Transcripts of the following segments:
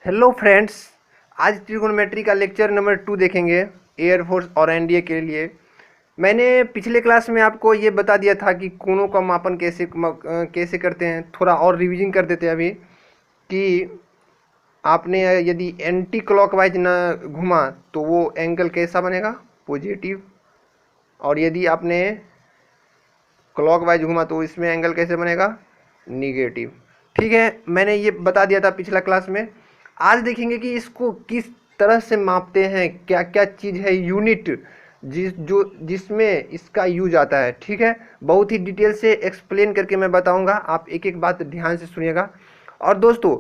Hello friends, आज trigonometry का lecture number 2 देखेंगे एयरफोर्स और एनडीए के लिए। मैंने पिछले क्लास में आपको ये बता दिया था कि कोणों का मापन कैसे करते हैं। थोड़ा और रिवीजन कर देते हैं अभी कि आपने यदि एंटी क्लॉकवाइज ना घुमा तो वो एंगल कैसा बनेगा, पॉजिटिव। और यदि आपने क्लॉकवाइज घुमा तो इसमें एंगल कैसे बनेगा, निगेटिव। ठीक है, मैंने ये बता दिया था पिछला क्लास में। आज देखेंगे कि इसको किस तरह से मापते हैं, क्या क्या चीज़ है, यूनिट जिसमें इसका यूज आता है। ठीक है, बहुत ही डिटेल से एक्सप्लेन करके मैं बताऊंगा, आप एक एक बात ध्यान से सुनिएगा। और दोस्तों,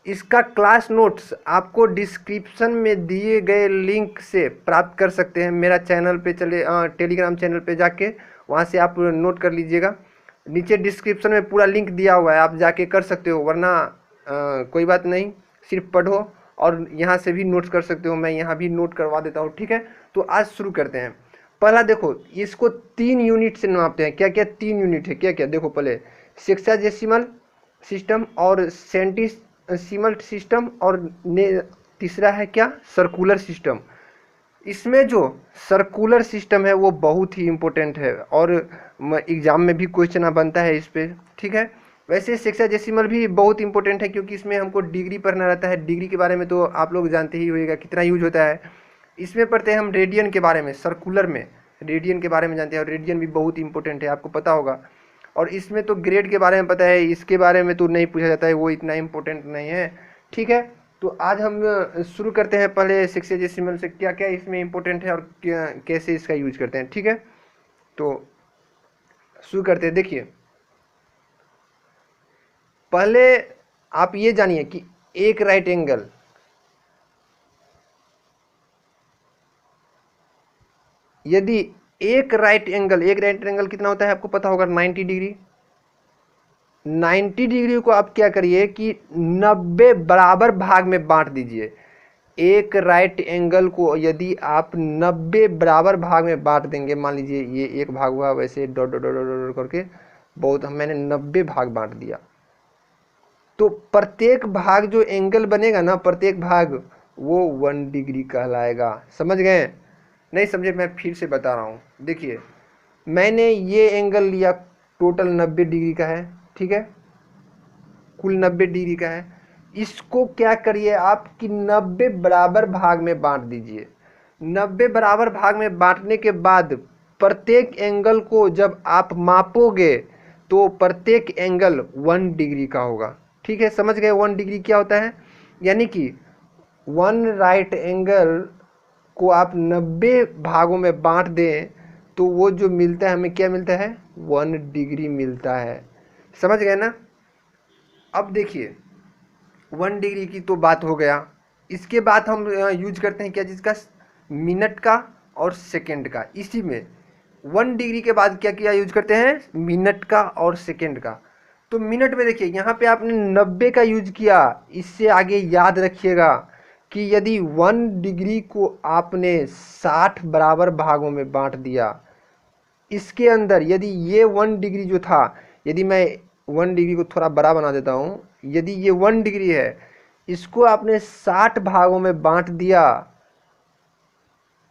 इसका क्लास नोट्स आपको डिस्क्रिप्शन में दिए गए लिंक से प्राप्त कर सकते हैं। मेरा चैनल पे चले टेलीग्राम चैनल पे जाके वहाँ से आप नोट कर लीजिएगा। नीचे डिस्क्रिप्शन में पूरा लिंक दिया हुआ है, आप जाके कर सकते हो। वरना कोई बात नहीं, सिर्फ पढ़ो और यहाँ से भी नोट्स कर सकते हो। मैं यहाँ भी नोट करवा देता हूँ। ठीक है, तो आज शुरू करते हैं। पहला देखो, इसको 3 यूनिट से नापते हैं। क्या क्या 3 यूनिट है, क्या क्या देखो। पहले सेक्साडेसिमल सिस्टम और सेंटीसिमल सिस्टम और तीसरा है क्या, सर्कुलर सिस्टम। इसमें जो सर्कुलर सिस्टम है वो बहुत ही इम्पोर्टेंट है और एग्जाम में भी क्वेश्चन बनता है इस पे। ठीक है, वैसे सेक्साडेसिमल भी बहुत इंपॉर्टेंट है क्योंकि इसमें हमको डिग्री पढ़ना रहता है। डिग्री के बारे में तो आप लोग जानते ही होगा कितना यूज होता है। इसमें पढ़ते हैं हम रेडियन के बारे में, सर्कुलर में रेडियन के बारे में जानते हैं। और रेडियन भी बहुत इंपॉर्टेंट है, आपको पता होगा। और इसमें तो ग्रेड के बारे में पता है, इसके बारे में तो नहीं पूछा जाता है, वो इतना इम्पोर्टेंट नहीं है। ठीक है, तो आज हम शुरू करते हैं पहले सेक्साडेसिमल से, क्या क्या इसमें इंपॉर्टेंट है और कैसे इसका यूज करते हैं। ठीक है, तो शुरू करते हैं। देखिए, पहले आप ये जानिए कि एक राइट एंगल, यदि एक राइट एंगल कितना होता है आपको पता होगा, 90 डिग्री। 90 डिग्री को आप क्या करिए कि 90 बराबर भाग में बांट दीजिए। एक राइट एंगल को यदि आप 90 बराबर भाग में बांट देंगे, मान लीजिए ये एक भाग हुआ, वैसे डॉट डॉट डॉट डॉट करके बहुत मैंने 90 भाग बांट दिया, तो प्रत्येक भाग जो एंगल बनेगा ना, प्रत्येक भाग वो 1 डिग्री कहलाएगा। समझ गए? नहीं समझे मैं फिर से बता रहा हूँ। देखिए, मैंने ये एंगल लिया, टोटल 90 डिग्री का है। ठीक है, कुल 90 डिग्री का है। इसको क्या करिए आप कि 90 बराबर भाग में बांट दीजिए। 90 बराबर भाग में बांटने के बाद प्रत्येक एंगल को जब आप मापोगे तो प्रत्येक एंगल 1 डिग्री का होगा। ठीक है, समझ गए 1 डिग्री क्या होता है? यानी कि 1 राइट एंगल को आप 90 भागों में बांट दें तो वो जो मिलता है, हमें क्या मिलता है, 1 डिग्री मिलता है। समझ गए ना? अब देखिए, 1 डिग्री की तो बात हो गया। इसके बाद हम यूज करते हैं क्या चीज़ का, मिनट का और सेकंड का। इसी में 1 डिग्री के बाद क्या किया यूज करते हैं, मिनट का और सेकंड का। तो मिनट में देखिए, यहाँ पे आपने 90 का यूज किया। इससे आगे याद रखिएगा कि यदि 1 डिग्री को आपने 60 बराबर भागों में बांट दिया, इसके अंदर यदि ये 1 डिग्री जो था, यदि मैं 1 डिग्री को थोड़ा बड़ा बना देता हूँ, यदि ये 1 डिग्री है, इसको आपने 60 भागों में बांट दिया,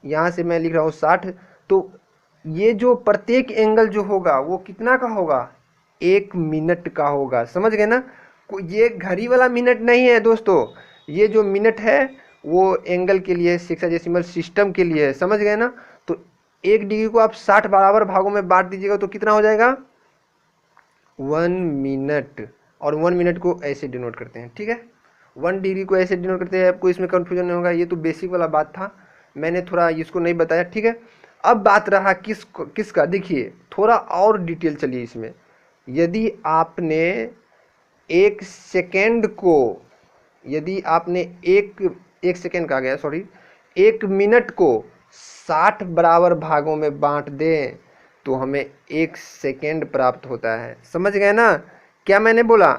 यहाँ से मैं लिख रहा हूँ 60, तो ये जो प्रत्येक एंगल जो होगा वो कितना का होगा, 1 मिनट का होगा। समझ गए ना? ये घड़ी वाला मिनट नहीं है दोस्तों, ये जो मिनट है वो एंगल के लिए, सेक्साडेसिमल सिस्टम के लिए है। समझ गए ना? तो 1 डिग्री को आप 60 बराबर भागों में बांट दीजिएगा तो कितना हो जाएगा, 1 मिनट। और 1 मिनट को ऐसे डिनोट करते हैं। ठीक है, 1 डिग्री को ऐसे डिनोट करते हैं, आपको इसमें कंफ्यूजन नहीं होगा। ये तो बेसिक वाला बात था, मैंने थोड़ा इसको नहीं बताया। ठीक है, अब बात रहा किसका। देखिए, थोड़ा और डिटेल चलिए इसमें। यदि आपने 1 सेकेंड को, यदि आपने एक सेकेंड का गया, सॉरी, 1 मिनट को 60 बराबर भागों में बांट दें तो हमें 1 सेकेंड प्राप्त होता है। समझ गए ना? क्या मैंने बोला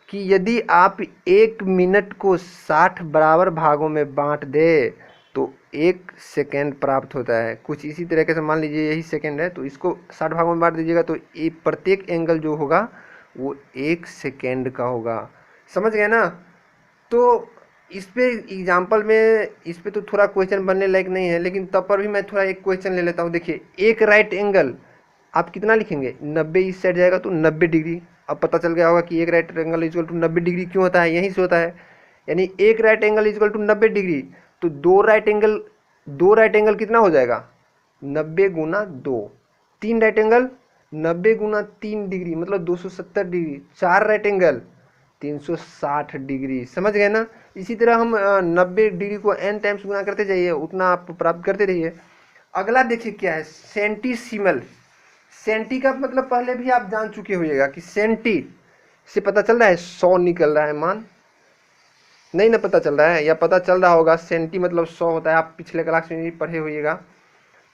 कि यदि आप 1 मिनट को 60 बराबर भागों में बांट दें तो 1 सेकेंड प्राप्त होता है। कुछ इसी तरीके से मान लीजिए यही सेकेंड है, तो इसको 60 भागों में बांट दीजिएगा तो ये प्रत्येक एंगल जो होगा वो 1 सेकेंड का होगा। समझ गए ना? तो इस पे एग्जाम्पल में इस पे तो थोड़ा क्वेश्चन बनने लायक नहीं है, लेकिन तब पर भी मैं थोड़ा एक क्वेश्चन ले लेता हूँ। देखिए, एक राइट एंगल आप कितना लिखेंगे, 90 इस साइड जाएगा तो 90 डिग्री। अब पता चल गया होगा कि एक right angle equal to 90 degree क्यों होता है, यहीं से होता है। यानी एक right angle equal to 90 degree, तो दो राइट एंगल कितना हो जाएगा, 90 गुना 2। तीन राइट एंगल 90 गुना 3 डिग्री मतलब 270 डिग्री। चार राइट एंगल 360 डिग्री। समझ गए ना। इसी तरह हम 90 डिग्री को n टाइम्स गुना करते जाइए, उतना आप प्राप्त करते रहिए। अगला देखिए क्या है, सेंटीसीमल। सेंटी का मतलब पहले भी आप जान चुके होइएगा कि सेंटी से पता चल रहा है 100 निकल रहा है मान, नहीं ना पता चल रहा है, या पता चल रहा होगा। सेंटी मतलब 100 होता है, आप पिछले क्लास में भी पढ़े होइएगा।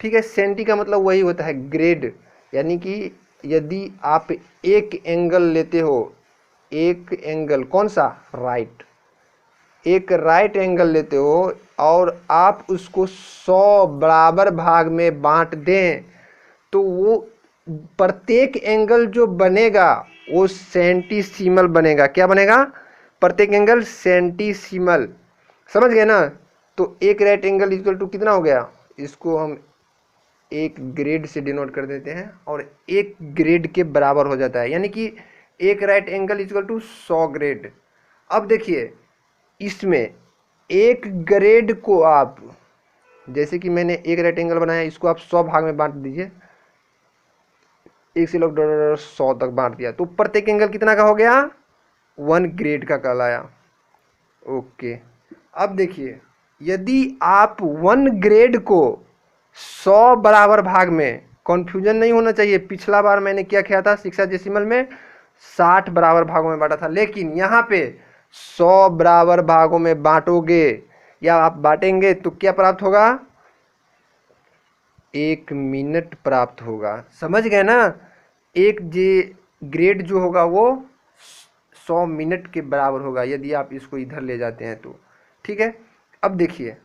ठीक है, सेंटी का मतलब वही होता है ग्रेड। यानी कि यदि आप एक एंगल लेते हो, एक एंगल कौन सा, राइट, एक राइट एंगल लेते हो और आप उसको 100 बराबर भाग में बांट दें, तो वो प्रत्येक एंगल जो बनेगा वो सेंटीसीमल बनेगा। क्या बनेगा, प्रत्येक एंगल सेंटीसीमल। समझ गए ना। तो एक राइट एंगल इक्वल टू कितना हो गया, इसको हम एक ग्रेड से डिनोट कर देते हैं और एक ग्रेड के बराबर हो जाता है। यानी कि एक right angle equal to 100 grade. अब देखिए, इसमें एक ग्रेड को आप, जैसे कि मैंने एक राइट एंगल बनाया, इसको आप 100 भाग में बांट दीजिए, एक से लोग 100 तक बांट दिया, तो प्रत्येक एंगल कितना का हो गया, 1 ग्रेड का कहलाया। ओके, अब देखिए, यदि आप 1 ग्रेड को 100 बराबर भाग में, कन्फ्यूजन नहीं होना चाहिए, पिछला बार मैंने क्या किया था हेक्साडेसिमल में 60 बराबर भागों में बांटा था, लेकिन यहाँ पे 100 बराबर भागों में बांटोगे या आप बांटेंगे तो क्या प्राप्त होगा, 1 मिनट प्राप्त होगा। समझ गए ना। एक ग्रेड जो होगा वो 100 मिनट के बराबर होगा यदि आप इसको इधर ले जाते हैं तो। ठीक है, अब देखिए,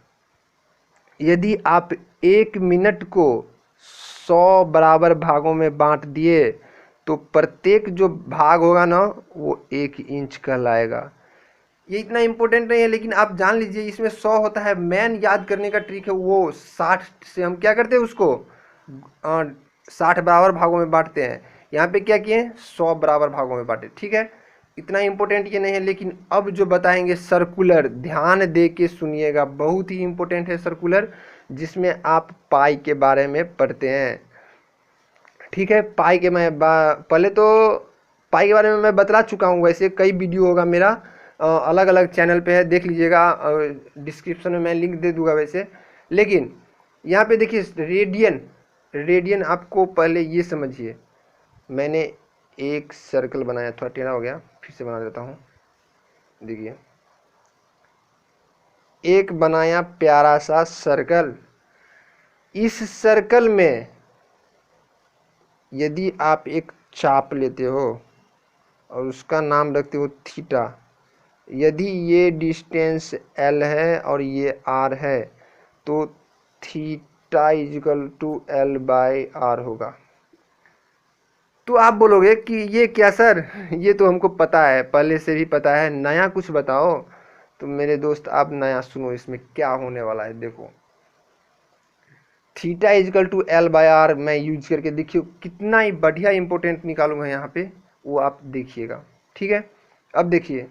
यदि आप 1 मिनट को 100 बराबर भागों में बांट दिए तो प्रत्येक जो भाग होगा ना वो 1 इंच कहलाएगा। ये इतना इम्पोर्टेंट नहीं है, लेकिन आप जान लीजिए इसमें 100 होता है। मैन याद करने का ट्रिक है वो 60 से हम क्या करते हैं उसको 60 बराबर भागों में बांटते हैं। यहाँ पे क्या किए, 100 बराबर भागों में बांटे। ठीक है, इतना इम्पोर्टेंट ये नहीं है। लेकिन अब जो बताएंगे सर्कुलर, ध्यान दे के सुनिएगा, बहुत ही इम्पोर्टेंट है सर्कुलर, जिसमें आप पाई के बारे में पढ़ते हैं। ठीक है, पाई के मैं पहले तो पाई के बारे में मैं बतला चुका हूँ, वैसे कई वीडियो होगा मेरा अलग अलग चैनल पे है, देख लीजिएगा, डिस्क्रिप्शन में मैं लिंक दे दूंगा वैसे। लेकिन यहाँ पे देखिए रेडियन, रेडियन आपको पहले ये समझिए, मैंने एक सर्कल बनाया, थोड़ा टेढ़ा हो गया, फिर से बना देता हूँ। देखिए, एक बनाया प्यारा सा सर्कल। इस सर्कल में यदि आप एक चाप लेते हो और उसका नाम रखते हो थीटा, यदि ये डिस्टेंस L है और ये R है तो थीटा इजिकल टू L/R होगा। तो आप बोलोगे कि ये क्या सर, ये तो हमको पता है, पहले से भी पता है, नया कुछ बताओ। तो मेरे दोस्त आप नया सुनो, इसमें क्या होने वाला है। देखो, थीटा इजिकल टू L/R मैं यूज करके देखिए कितना ही बढ़िया इंपॉर्टेंट निकालूंगा यहाँ पे, वो आप देखिएगा। ठीक है, अब देखिए,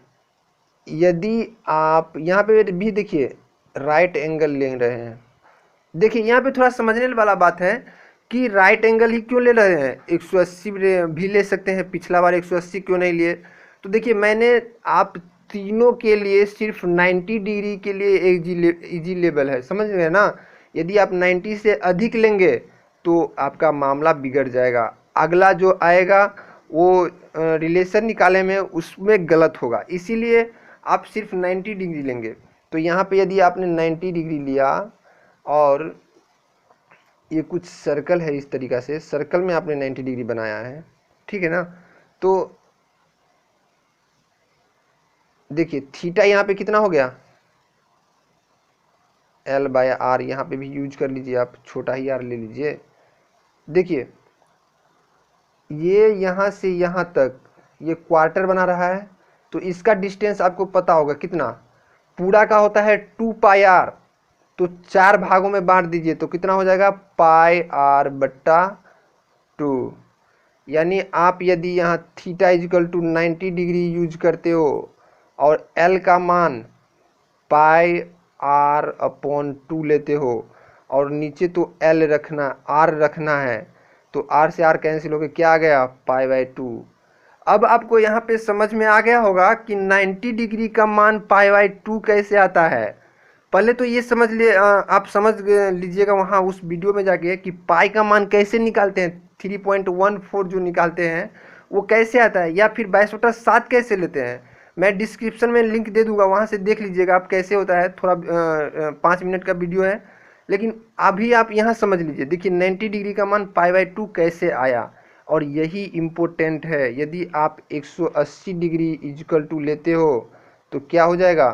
यदि आप यहाँ पे भी देखिए राइट एंगल ले रहे हैं। देखिए यहाँ पे थोड़ा समझने वाला बात है कि राइट एंगल ही क्यों ले रहे हैं, 180 भी ले सकते हैं, पिछला बार 180 क्यों नहीं लिए। तो देखिए, मैंने आप तीनों के लिए सिर्फ 90 डिग्री के लिए इजी लेवल है, समझ गए ना। यदि आप 90 से अधिक लेंगे तो आपका मामला बिगड़ जाएगा, अगला जो आएगा वो रिलेशन निकाले में उसमें गलत होगा। इसीलिए आप सिर्फ 90 डिग्री लेंगे। तो यहाँ पे यदि आपने 90 डिग्री लिया और ये कुछ सर्कल है, इस तरीक़ा से सर्कल में आपने 90 डिग्री बनाया है, ठीक है ना। तो देखिए थीटा यहाँ पे कितना हो गया, L/R, यहाँ पे भी यूज कर लीजिए, आप छोटा ही R ले लीजिए। देखिए ये यहाँ से यहाँ तक ये क्वार्टर बना रहा है, तो इसका डिस्टेंस आपको पता होगा कितना, पूरा का होता है 2 पाई आर, तो 4 भागों में बांट दीजिए तो कितना हो जाएगा πr/2। यानी आप यदि यहाँ theta equal to 90 degree use करते हो और एल का मान πr/2 लेते हो और नीचे तो एल रखना, आर रखना है, तो आर से आर कैंसिल हो गया, क्या आ गया π/2। अब आपको यहाँ पे समझ में आ गया होगा कि 90 डिग्री का मान π/2 कैसे आता है। पहले तो ये समझ ले, आप समझ लीजिएगा वहाँ उस वीडियो में जाके कि पाई का मान कैसे निकालते हैं, 3.14 जो निकालते हैं वो कैसे आता है, या फिर 22/7 कैसे लेते हैं। मैं डिस्क्रिप्शन में लिंक दे दूंगा, वहाँ से देख लीजिएगा आप कैसे होता है। थोड़ा 5 मिनट का वीडियो है, लेकिन अभी आप यहाँ समझ लीजिए। देखिए 90 डिग्री का मान π/2 कैसे आया, और यही इम्पोर्टेंट है। यदि आप 180 डिग्री इजिकल टू लेते हो तो क्या हो जाएगा